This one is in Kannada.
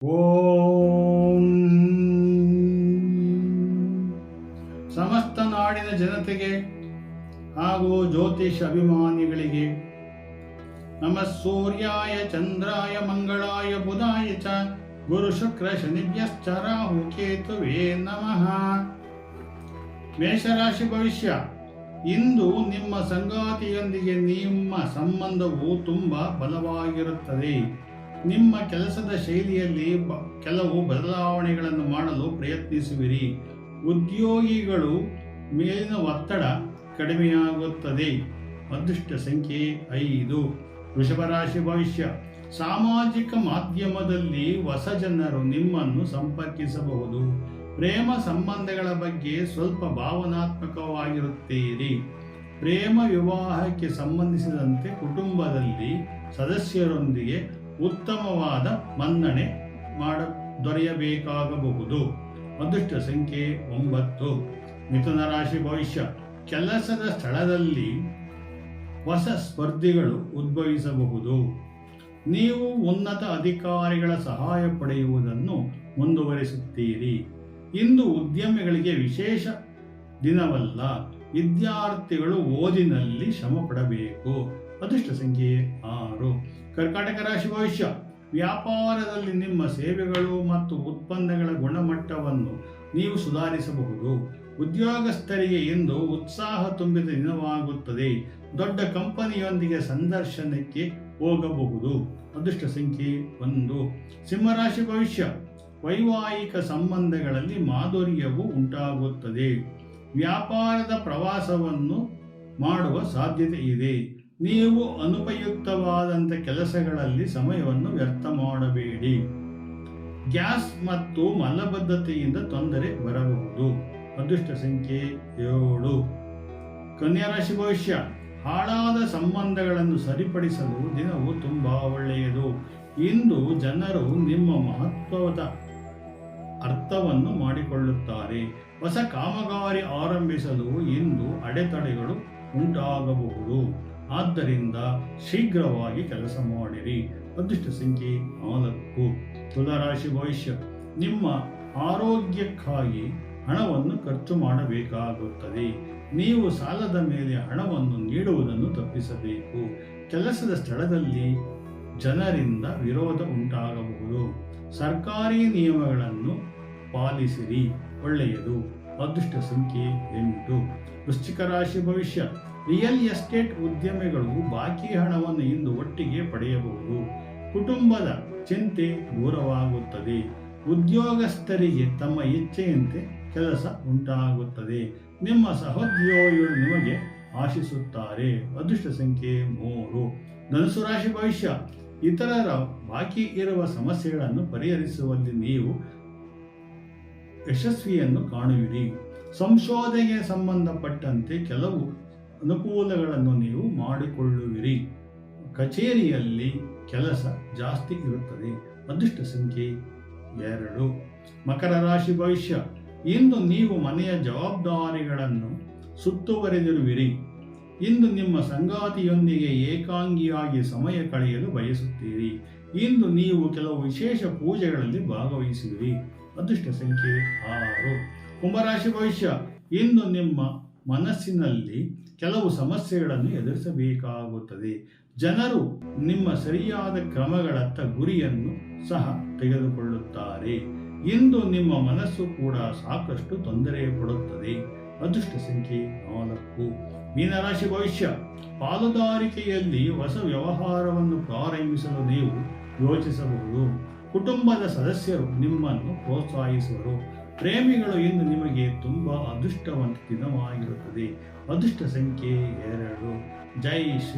ಓಂ ಸಮಸ್ತ ನಾಡಿನ ಜನತೆಗೆ ಹಾಗೂ ಜ್ಯೋತಿಷ ಅಭಿಮಾನಿಗಳಿಗೆ ನಮಃ ಸೂರ್ಯಾಯ ಚಂದ್ರಾಯ ಮಂಗಳಾಯ ಬುಧಾಯ ಚ ಗುರು ಶುಕ್ರ ಶನಿಭ್ಯಶ್ಚ ರಾಹು ಕೇತುವೇ ನಮಃ. ಮೇಷರಾಶಿ ಭವಿಷ್ಯ. ಇಂದು ನಿಮ್ಮ ಸಂಗಾತಿಯೊಂದಿಗೆ ನಿಮ್ಮ ಸಂಬಂಧವು ತುಂಬಾ ಬಲವಾಗಿರುತ್ತದೆ. ನಿಮ್ಮ ಕೆಲಸದ ಶೈಲಿಯಲ್ಲಿ ಕೆಲವು ಬದಲಾವಣೆಗಳನ್ನು ಮಾಡಲು ಪ್ರಯತ್ನಿಸುವಿರಿ. ಉದ್ಯೋಗಿಗಳು ಮೇಲಿನ ಒತ್ತಡ ಕಡಿಮೆಯಾಗುತ್ತದೆ. ಅದೃಷ್ಟ ಸಂಖ್ಯೆ 5. ವೃಷಭ ರಾಶಿ ಭವಿಷ್ಯ. ಸಾಮಾಜಿಕ ಮಾಧ್ಯಮದಲ್ಲಿ ಹೊಸ ಜನರು ನಿಮ್ಮನ್ನು ಸಂಪರ್ಕಿಸಬಹುದು. ಪ್ರೇಮ ಸಂಬಂಧಗಳ ಬಗ್ಗೆ ಸ್ವಲ್ಪ ಭಾವನಾತ್ಮಕವಾಗಿರುತ್ತೀರಿ. ಪ್ರೇಮ ವಿವಾಹಕ್ಕೆ ಸಂಬಂಧಿಸಿದಂತೆ ಕುಟುಂಬದಲ್ಲಿ ಸದಸ್ಯರೊಂದಿಗೆ ಉತ್ತಮವಾದ ಮನ್ನಣೆ ದೊರೆಯಬೇಕಾಗಬಹುದು. ಅದೃಷ್ಟ ಸಂಖ್ಯೆ 9. ಮಿಥುನ ರಾಶಿ ಭವಿಷ್ಯ. ಕೆಲಸದ ಸ್ಥಳದಲ್ಲಿ ಹೊಸ ಸ್ಪರ್ಧಿಗಳು ಉದ್ಭವಿಸಬಹುದು. ನೀವು ಉನ್ನತ ಅಧಿಕಾರಿಗಳ ಸಹಾಯ ಪಡೆಯುವುದನ್ನು ಮುಂದುವರಿಸುತ್ತೀರಿ. ಇಂದು ಉದ್ಯಮಿಗಳಿಗೆ ವಿಶೇಷ ದಿನವಲ್ಲ. ವಿದ್ಯಾರ್ಥಿಗಳು ಓದಿನಲ್ಲಿ ಶ್ರಮ ಪಡಬೇಕು. ಅದೃಷ್ಟ ಸಂಖ್ಯೆ 6. ಕರ್ಕಾಟಕ ರಾಶಿ ಭವಿಷ್ಯ. ವ್ಯಾಪಾರದಲ್ಲಿ ನಿಮ್ಮ ಸೇವೆಗಳು ಮತ್ತು ಉತ್ಪನ್ನಗಳ ಗುಣಮಟ್ಟವನ್ನು ನೀವು ಸುಧಾರಿಸಬಹುದು. ಉದ್ಯೋಗಸ್ಥರಿಗೆ ಇಂದು ಉತ್ಸಾಹ ತುಂಬಿದ ದಿನವಾಗುತ್ತದೆ. ದೊಡ್ಡ ಕಂಪನಿಯೊಂದಿಗೆ ಸಂದರ್ಶನಕ್ಕೆ ಹೋಗಬಹುದು. ಅದೃಷ್ಟ ಸಂಖ್ಯೆ 1. ಸಿಂಹರಾಶಿ ಭವಿಷ್ಯ. ವೈವಾಹಿಕ ಸಂಬಂಧಗಳಲ್ಲಿ ಮಾಧುರ್ಯವು ಉಂಟಾಗುತ್ತದೆ. ವ್ಯಾಪಾರದ ಪ್ರವಾಸವನ್ನು ಮಾಡುವ ಸಾಧ್ಯತೆ ಇದೆ. ನೀವು ಅನುಪಯುಕ್ತವಾದಂಥ ಕೆಲಸಗಳಲ್ಲಿ ಸಮಯವನ್ನು ವ್ಯರ್ಥ ಮಾಡಬೇಡಿ. ಗ್ಯಾಸ್ ಮತ್ತು ಮಲಬದ್ಧತೆಯಿಂದ ತೊಂದರೆ ಬರಬಹುದು. ಅದೃಷ್ಟ ಸಂಖ್ಯೆ 7. ಕನ್ಯಾ ರಾಶಿ ಭವಿಷ್ಯ. ಹಾಳಾದ ಸಂಬಂಧಗಳನ್ನು ಸರಿಪಡಿಸಲು ದಿನವು ತುಂಬಾ ಒಳ್ಳೆಯದು. ಇಂದು ಜನರು ನಿಮ್ಮ ಮಹತ್ವದ ಅರ್ಥವನ್ನು ಮಾಡಿಕೊಳ್ಳುತ್ತಾರೆ. ಹೊಸ ಕಾಮಗಾರಿ ಆರಂಭಿಸಲು ಇಂದು ಅಡೆತಡೆಗಳು ಉಂಟಾಗಬಹುದು. ಆದ್ದರಿಂದ ಶೀಘ್ರವಾಗಿ ಕೆಲಸ ಮಾಡಿರಿ. ಅದೃಷ್ಟ ಸಂಖ್ಯೆ 4. ತುಲಾರಾಶಿ ಭವಿಷ್ಯ. ನಿಮ್ಮ ಆರೋಗ್ಯಕ್ಕಾಗಿ ಹಣವನ್ನು ಖರ್ಚು ಮಾಡಬೇಕಾಗುತ್ತದೆ. ನೀವು ಸಾಲದ ಮೇಲೆ ಹಣವನ್ನು ನೀಡುವುದನ್ನು ತಪ್ಪಿಸಬೇಕು. ಕೆಲಸದ ಸ್ಥಳದಲ್ಲಿ ಜನರಿಂದ ವಿರೋಧ ಉಂಟಾಗಬಹುದು. ಸರ್ಕಾರಿ ನಿಯಮಗಳನ್ನು ಪಾಲಿಸಿರಿ. ಒಳ್ಳೆಯದು. ಅದೃಷ್ಟ ಸಂಖ್ಯೆ 8. ವೃಶ್ಚಿಕ ರಾಶಿ ಭವಿಷ್ಯ. ರಿಯಲ್ ಎಸ್ಟೇಟ್ ಉದ್ಯಮಿಗಳು ಬಾಕಿ ಹಣವನ್ನು ಇಂದು ಒಟ್ಟಿಗೆ ಪಡೆಯಬಹುದು. ಕುಟುಂಬದ ಚಿಂತೆ ದೂರವಾಗುತ್ತದೆ. ಉದ್ಯೋಗಸ್ಥರಿಗೆ ತಮ್ಮ ಇಚ್ಛೆಯಂತೆ ಕೆಲಸ ಉಂಟಾಗುತ್ತದೆ. ನಿಮ್ಮ ಸಹೋದ್ಯೋಗಿಗಳು ನಿಮಗೆ ಆಶಿಸುತ್ತಾರೆ. ಅದೃಷ್ಟ ಸಂಖ್ಯೆ 3. ಧನುಸು ರಾಶಿ ಭವಿಷ್ಯ. ಇತರರ ಬಾಕಿ ಇರುವ ಸಮಸ್ಯೆಗಳನ್ನು ಪರಿಹರಿಸುವಲ್ಲಿ ನೀವು ಯಶಸ್ವಿಯನ್ನು ಕಾಣುವಿರಿ. ಸಂಶೋಧನೆಗೆ ಸಂಬಂಧಪಟ್ಟಂತೆ ಕೆಲವು ಅನುಕೂಲಗಳನ್ನು ನೀವು ಮಾಡಿಕೊಳ್ಳುವಿರಿ. ಕಚೇರಿಯಲ್ಲಿ ಕೆಲಸ ಜಾಸ್ತಿ ಇರುತ್ತದೆ. ಅದೃಷ್ಟ ಸಂಖ್ಯೆ 2. ಮಕರ ರಾಶಿ ಭವಿಷ್ಯ. ಇಂದು ನೀವು ಮನೆಯ ಜವಾಬ್ದಾರಿಗಳನ್ನು ಸುತ್ತುವರೆದಿರುವಿರಿ. ಇಂದು ನಿಮ್ಮ ಸಂಗಾತಿಯೊಂದಿಗೆ ಏಕಾಂಗಿಯಾಗಿ ಸಮಯ ಕಳೆಯಲು ಬಯಸುತ್ತೀರಿ. ಇಂದು ನೀವು ಕೆಲವು ವಿಶೇಷ ಪೂಜೆಗಳಲ್ಲಿ ಭಾಗವಹಿಸುವಿರಿ. ಅದೃಷ್ಟ ಸಂಖ್ಯೆ 6. ಕುಂಭರಾಶಿ ಭವಿಷ್ಯ. ಇಂದು ನಿಮ್ಮ ಮನಸ್ಸಿನಲ್ಲಿ ಕೆಲವು ಸಮಸ್ಯೆಗಳನ್ನು ಎದುರಿಸಬೇಕಾಗುತ್ತದೆ. ಜನರು ನಿಮ್ಮ ಸರಿಯಾದ ಕ್ರಮಗಳತ್ತ ಗುರಿಯನ್ನು ಸಹ ತೆಗೆದುಕೊಳ್ಳುತ್ತಾರೆ. ಇಂದು ನಿಮ್ಮ ಮನಸ್ಸು ಕೂಡ ಸಾಕಷ್ಟು ತೊಂದರೆ ಪಡುತ್ತದೆ. ಅದೃಷ್ಟ ಸಂಖ್ಯೆ 4. ಮೀನರಾಶಿ ಭವಿಷ್ಯ. ಪಾಲುದಾರಿಕೆಯಲ್ಲಿ ಹೊಸ ವ್ಯವಹಾರವನ್ನು ಪ್ರಾರಂಭಿಸಲು ನೀವು ಯೋಚಿಸಬಹುದು. ಕುಟುಂಬದ ಸದಸ್ಯರು ನಿಮ್ಮನ್ನು ಪ್ರೋತ್ಸಾಹಿಸುವರು. ಪ್ರೇಮಿಗಳು ಇಂದು ನಿಮಗೆ ತುಂಬಾ ಅದೃಷ್ಟವಂತ ದಿನವಾಗಿರುತ್ತದೆ. ಅದೃಷ್ಟ ಸಂಖ್ಯೆ 2. ಜೈ ಶ್ರೀ